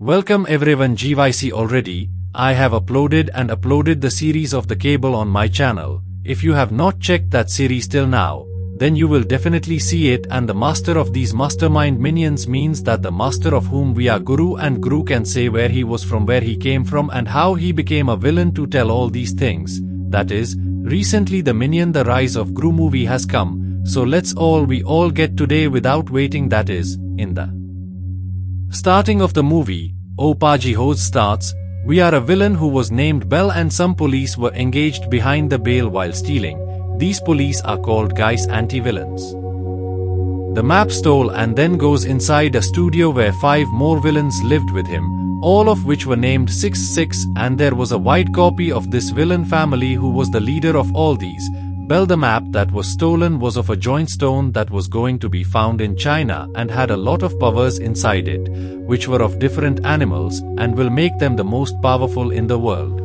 Welcome everyone. GYC already. I have uploaded the series of the cable on my channel. If you have not checked that series till now, then you will definitely see it, and the master of these mastermind minions means that the master of whom we are Guru, and Guru can say where he was from, where he came from, and how he became a villain to tell all these things. That is, recently the Minion The Rise of Guru movie has come, so we all get today without waiting. That is, in the starting of the movie, Paji Hose starts, we are a villain who was named Bell and some police were engaged behind the bail while stealing. These police are called guys anti-villains. The map stole and then goes inside a studio where 5 more villains lived with him, all of which were named 666, and there was a white copy of this villain family who was the leader of all these. Bell, the map that was stolen was of a joint stone that was going to be found in China and had a lot of powers inside it, which were of different animals and will make them the most powerful in the world.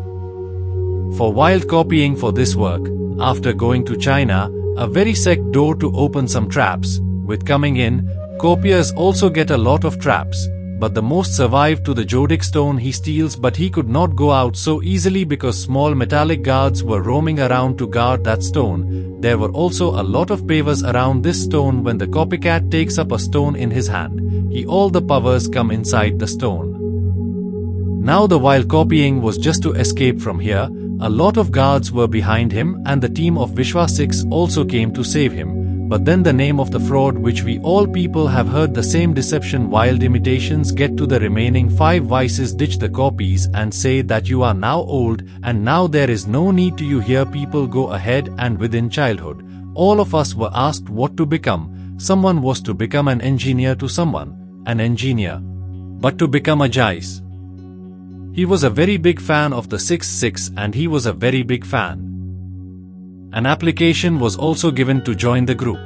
For wild copying for this work, after going to China, a very sec door to open some traps. With coming in, copiers also get a lot of traps, but the most survived to the Jodic stone he steals, but he could not go out so easily because small metallic guards were roaming around to guard that stone. There were also a lot of pavers around this stone. When the copycat takes up a stone in his hand, all the powers come inside the stone. Now the while copying was just to escape from here, a lot of guards were behind him and the team of Vishwa 6 also came to save him. But then the name of the fraud, which we all people have heard, the same deception, wild imitations, get to the remaining 5 vices, ditch the copies and say that you are now old and now there is no need to you hear people go ahead. And within childhood, all of us were asked what to become. Someone was to become an engineer, to someone, an engineer. But to become a Jais. He was a very big fan of the 666 and he was a very big fan. An application was also given to join the group.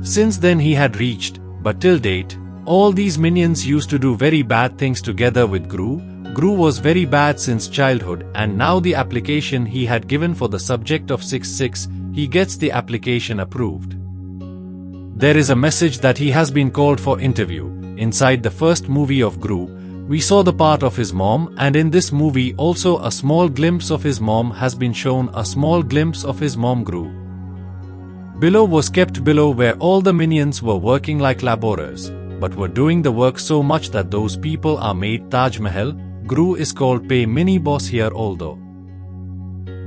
Since then he had reached, but till date, all these minions used to do very bad things together with Guru. Guru was very bad since childhood, and now the application he had given for the subject of 666, he gets the application approved. There is a message that he has been called for interview. Inside the first movie of Guru, we saw the part of his mom, and in this movie also a small glimpse of his mom has been shown, a small glimpse of his mom. Guru below was kept below, where all the minions were working like laborers, but were doing the work so much that those people are made Taj Mahal. Guru is called Pay Mini Boss here, although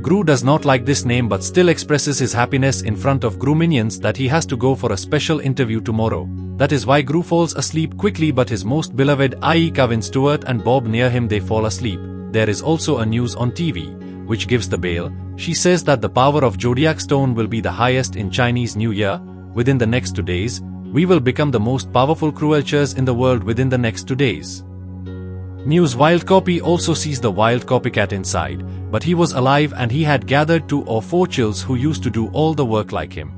Guru does not like this name but still expresses his happiness in front of Guru minions that he has to go for a special interview tomorrow. That is why Guru falls asleep quickly, but his most beloved, i.e. Kevin Stewart and Bob near him, they fall asleep. There is also a news on TV, which gives the bail. She says that the power of Zodiac Stone will be the highest in Chinese New Year. Within the next 2 days, we will become the most powerful creatures in the world within the next 2 days. News wild copy also sees the wild copycat inside, but he was alive and he had gathered 2 or 4 chills who used to do all the work like him.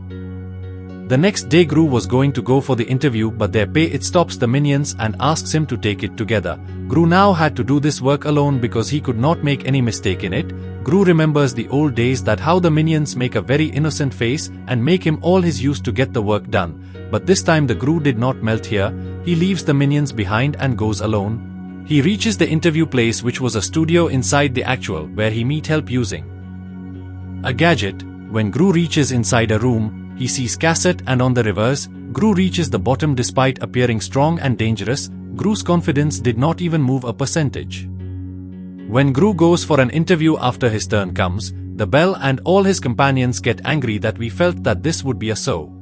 The next day Guru was going to go for the interview, but their pay it stops the minions and asks him to take it together. Guru now had to do this work alone because he could not make any mistake in it. Guru remembers the old days, that how the minions make a very innocent face and make him all his use to get the work done. But this time the Guru did not melt here. He leaves the minions behind and goes alone. He reaches the interview place, which was a studio inside the actual, where he meet help using a gadget. When Guru reaches inside a room, he sees cassette, and on the reverse, Guru reaches the bottom. Despite appearing strong and dangerous, Guru's confidence did not even move a percentage. When Guru goes for an interview after his turn comes, the Bell and all his companions get angry that we felt that this would be a so.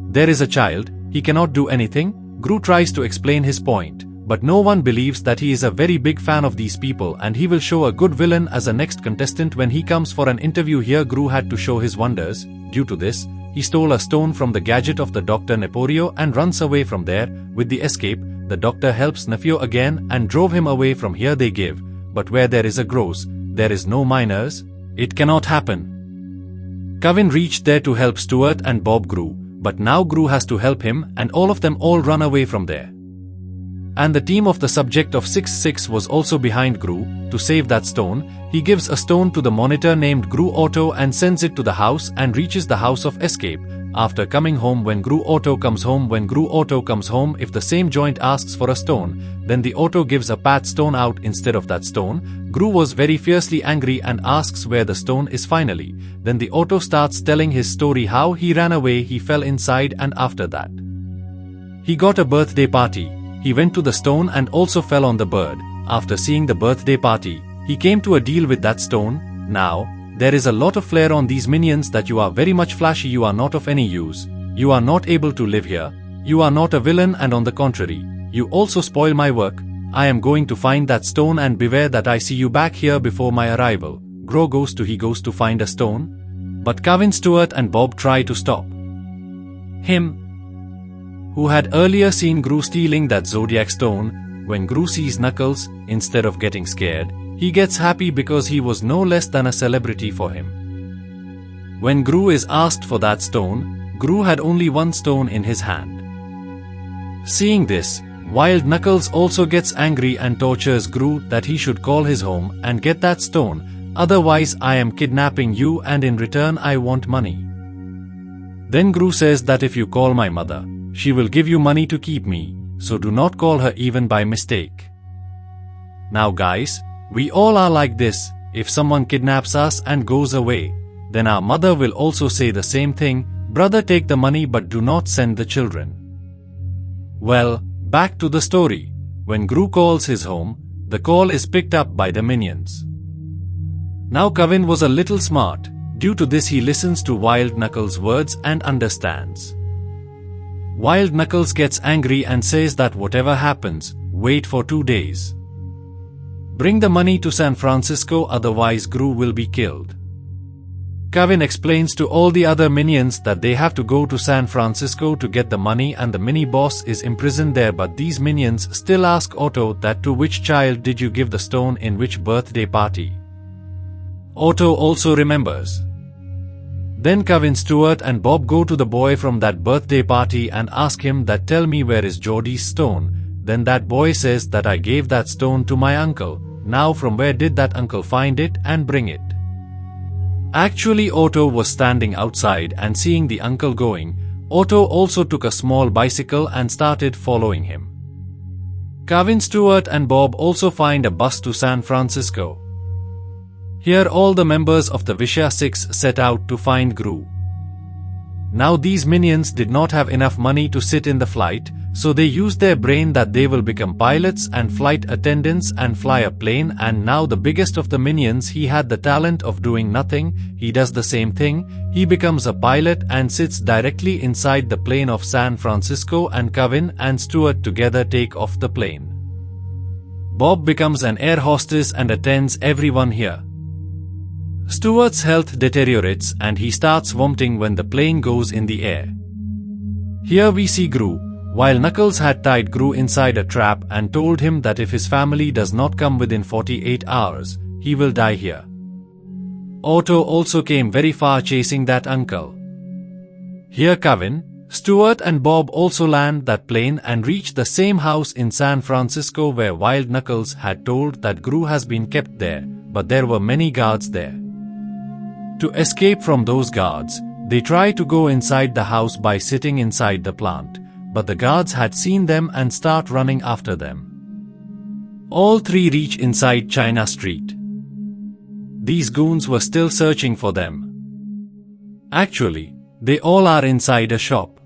There is a child, he cannot do anything. Guru tries to explain his point, but no one believes that he is a very big fan of these people and he will show a good villain as a next contestant when he comes for an interview. Here Guru had to show his wonders. Due to this, he stole a stone from the gadget of the Dr. Neporio and runs away from there. With the escape, the doctor helps Nephew again and drove him away from here. They give, but where there is a gross, there is no miners. It cannot happen. Kevin reached there to help Stuart and Bob Guru, but now Guru has to help him and all of them all run away from there. And the team of the subject of 666 was also behind Guru. To save that stone, he gives a stone to the monitor named Guru Auto and sends it to the house and reaches the house of escape. after coming home. When Gru Auto comes home, if the same joint asks for a stone, then the Auto gives a pat stone out instead of that stone. Gru was very fiercely angry and asks where the stone is finally. Then the Auto starts telling his story, how he ran away, he fell inside, and after that he got a birthday party. He went to the stone and also fell on the bird. After seeing the birthday party, he came to a deal with that stone. Now, there is a lot of flair on these minions that you are very much flashy, you are not of any use, you are not able to live here, you are not a villain, and on the contrary, you also spoil my work. I am going to find that stone and beware that I see you back here before my arrival. Gru goes to find a stone, but Kevin, Stuart and Bob try to stop him, who had earlier seen Gru stealing that zodiac stone. When Gru sees Knuckles, instead of getting scared, he gets happy because he was no less than a celebrity for him. When Gru is asked for that stone, Gru had only one stone in his hand. Seeing this, Wild Knuckles also gets angry and tortures Gru that he should call his home and get that stone, otherwise I am kidnapping you and in return I want money. Then Gru says that if you call my mother, she will give you money to keep me, so do not call her even by mistake. Now guys, we all are like this. If someone kidnaps us and goes away, then our mother will also say the same thing, brother, take the money but do not send the children. Well, back to the story. When Gru calls his home, the call is picked up by the minions. Now Kevin was a little smart. Due to this he listens to Wild Knuckles' words and understands. Wild Knuckles gets angry and says that whatever happens, wait for 2 days. Bring the money to San Francisco, otherwise Gru will be killed. Kevin explains to all the other minions that they have to go to San Francisco to get the money and the mini-boss is imprisoned there, but these minions still ask Otto that to which child did you give the stone in which birthday party. Otto also remembers. Then Kevin, Stuart and Bob go to the boy from that birthday party and ask him that tell me where is Jordy's stone. Then that boy says that I gave that stone to my uncle. Now from where did that uncle find it and bring it? Actually Otto was standing outside and seeing the uncle going, Otto also took a small bicycle and started following him. Kevin, Stuart and Bob also find a bus to San Francisco. Here all the members of the Visha 6 set out to find Gru. Now these minions did not have enough money to sit in the flight, so they used their brain that they will become pilots and flight attendants and fly a plane, and now the biggest of the minions, he had the talent of doing nothing, he does the same thing, he becomes a pilot and sits directly inside the plane of San Francisco, and Kevin and Stuart together take off the plane. Bob becomes an air hostess and attends everyone here. Stuart's health deteriorates and he starts vomiting when the plane goes in the air. Here we see Gru. While Knuckles had tied Gru inside a trap and told him that if his family does not come within 48 hours, he will die here. Otto also came very far chasing that uncle. Here Kevin, Stuart and Bob also land that plane and reach the same house in San Francisco where Wild Knuckles had told that Gru has been kept there, but there were many guards there. To escape from those guards, they try to go inside the house by sitting inside the plant, but the guards had seen them and start running after them. All three reach inside China Street. These goons were still searching for them. Actually, they all are inside a shop.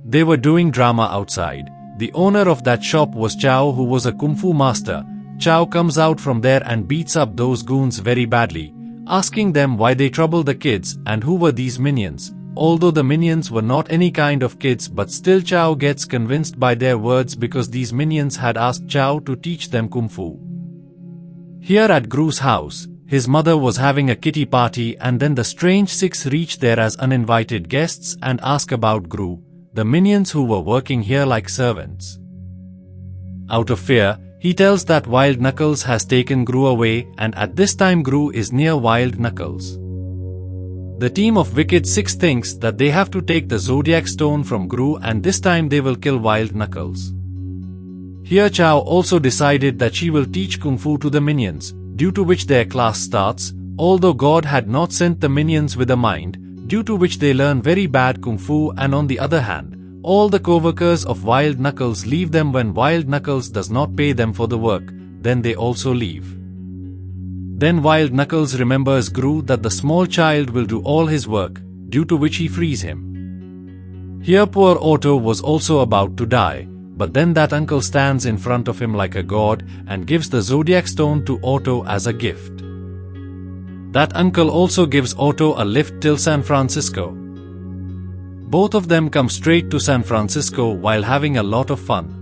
They were doing drama outside. The owner of that shop was Chow, who was a kung fu master. Chow comes out from there and beats up those goons very badly, asking them why they trouble the kids and who were these minions. Although the minions were not any kind of kids, but still Chow gets convinced by their words because these minions had asked Chow to teach them kung fu. Here at Gru's house, his mother was having a kitty party, and then the strange six reach there as uninvited guests and ask about Gru, the minions who were working here like servants. Out of fear, he tells that Wild Knuckles has taken Gru away, and at this time Gru is near Wild Knuckles. The team of Wicked Six thinks that they have to take the Zodiac Stone from Gru, and this time they will kill Wild Knuckles. Here Chow also decided that she will teach Kung Fu to the minions, due to which their class starts. Although God had not sent the minions with a mind, due to which they learn very bad kung fu, and on the other hand, all the co-workers of Wild Knuckles leave them when Wild Knuckles does not pay them for the work, then they also leave. Then Wild Knuckles remembers Gru that the small child will do all his work, due to which he frees him. Here poor Otto was also about to die, but then that uncle stands in front of him like a god and gives the Zodiac Stone to Otto as a gift. That uncle also gives Otto a lift till San Francisco. Both of them come straight to San Francisco while having a lot of fun.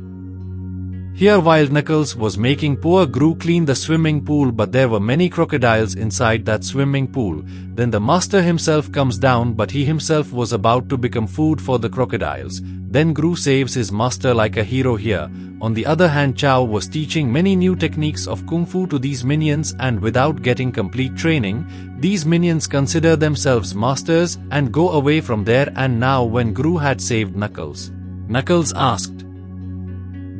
Here Wild Knuckles was making poor Gru clean the swimming pool, but there were many crocodiles inside that swimming pool. Then the master himself comes down, but he himself was about to become food for the crocodiles. Then Gru saves his master like a hero here. On the other hand, Chow was teaching many new techniques of kung fu to these minions, and without getting complete training, these minions consider themselves masters and go away from there. And now when Gru had saved Knuckles, Knuckles asked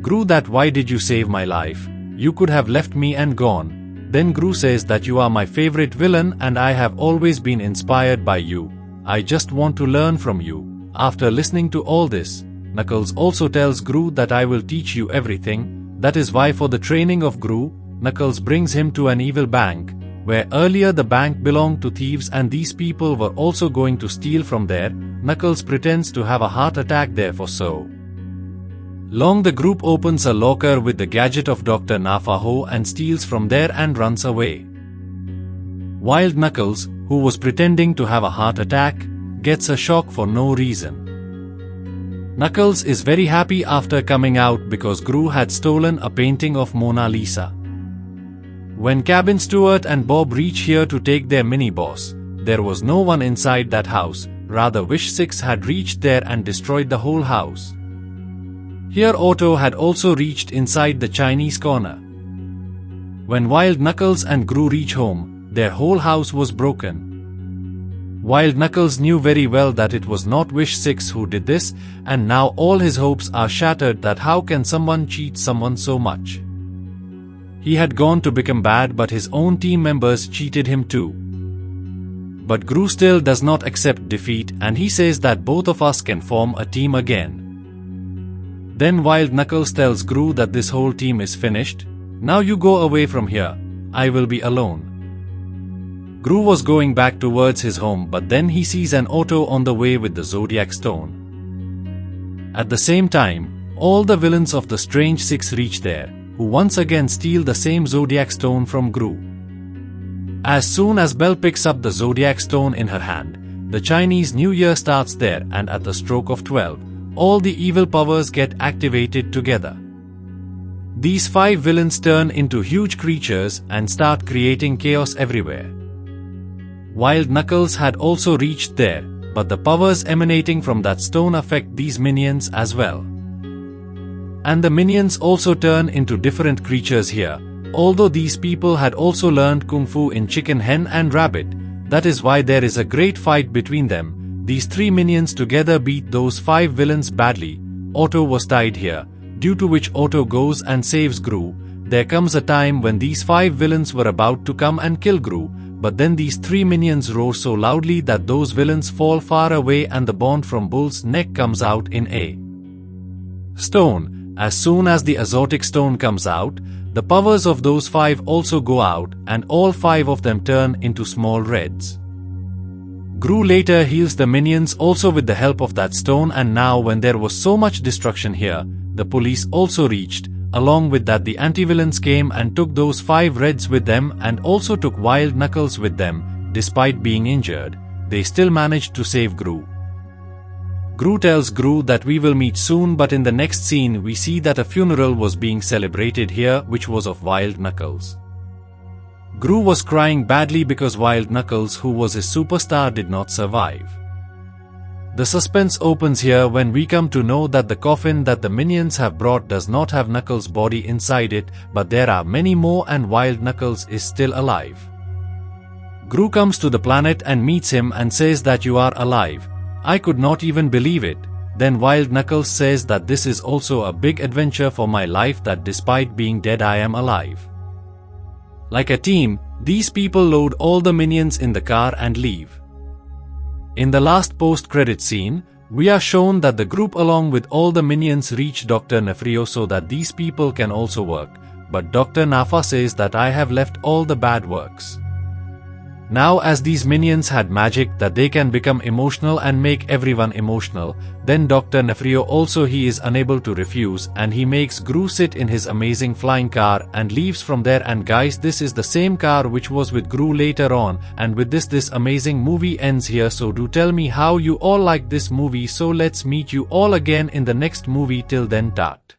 Gru that why did you save my life? You could have left me and gone. Then Gru says that you are my favorite villain and I have always been inspired by you. I just want to learn from you. After listening to all this, Knuckles also tells Gru that I will teach you everything. That is why for the training of Gru, Knuckles brings him to an evil bank, where earlier the bank belonged to thieves and these people were also going to steal from there. Knuckles pretends to have a heart attack there for so long the group opens a locker with the gadget of Dr. Nafaho and steals from there and runs away. Wild Knuckles, who was pretending to have a heart attack, gets a shock for no reason. Knuckles is very happy after coming out because Gru had stolen a painting of Mona Lisa. When Cabin Stewart and Bob reach here to take their mini-boss, there was no one inside that house, rather Wish 6 had reached there and destroyed the whole house. Here Otto had also reached inside the Chinese corner. When Wild Knuckles and Gru reach home, their whole house was broken. Wild Knuckles knew very well that it was not Wish 6 who did this, and now all his hopes are shattered that how can someone cheat someone so much. He had gone to become bad, but his own team members cheated him too. But Gru still does not accept defeat and he says that both of us can form a team again. Then Wild Knuckles tells Gru that this whole team is finished. Now you go away from here. I will be alone. Gru was going back towards his home, but then he sees an Otto on the way with the Zodiac Stone. At the same time, all the villains of the Strange Six reach there, who once again steal the same Zodiac Stone from Gru. As soon as Belle picks up the Zodiac Stone in her hand, the Chinese New Year starts there, and at the stroke of 12, all the evil powers get activated together. These 5 villains turn into huge creatures and start creating chaos everywhere. Wild Knuckles had also reached there, but the powers emanating from that stone affect these minions as well. And the minions also turn into different creatures here, although these people had also learned kung fu in Chicken, Hen and Rabbit. That is why there is a great fight between them. These 3 minions together beat those 5 villains badly. Otto was tied here, due to which Otto goes and saves Gru. There comes a time when these 5 villains were about to come and kill Gru, but then these 3 minions roar so loudly that those villains fall far away and the bond from Bull's neck comes out in a stone. As soon as the Azotic Stone comes out, the powers of those 5 also go out and all 5 of them turn into small reds. Gru later heals the minions also with the help of that stone, and now when there was so much destruction here, the police also reached. Along with that, the anti-villains came and took those 5 reds with them and also took Wild Knuckles with them. Despite being injured, they still managed to save Gru. Gru tells Gru that we will meet soon, but in the next scene we see that a funeral was being celebrated here, which was of Wild Knuckles. Gru was crying badly because Wild Knuckles, who was his superstar, did not survive. The suspense opens here when we come to know that the coffin that the minions have brought does not have Knuckles' body inside it, but there are many more and Wild Knuckles is still alive. Gru comes to the planet and meets him and says that you are alive. I could not even believe it. Then Wild Knuckles says that this is also a big adventure for my life, that despite being dead I am alive. Like a team, these people load all the minions in the car and leave. In the last post-credit scene, we are shown that the group along with all the minions reach Dr. Nefrio so that these people can also work, but Dr. Nafa says that I have left all the bad works. Now as these minions had magic that they can become emotional and make everyone emotional, then Dr. Nefrio also he is unable to refuse and he makes Gru sit in his amazing flying car and leaves from there. And guys, this is the same car which was with Gru later on, and with this amazing movie ends here. So do tell me how you all like this movie. So let's meet you all again in the next movie. Till then, tat.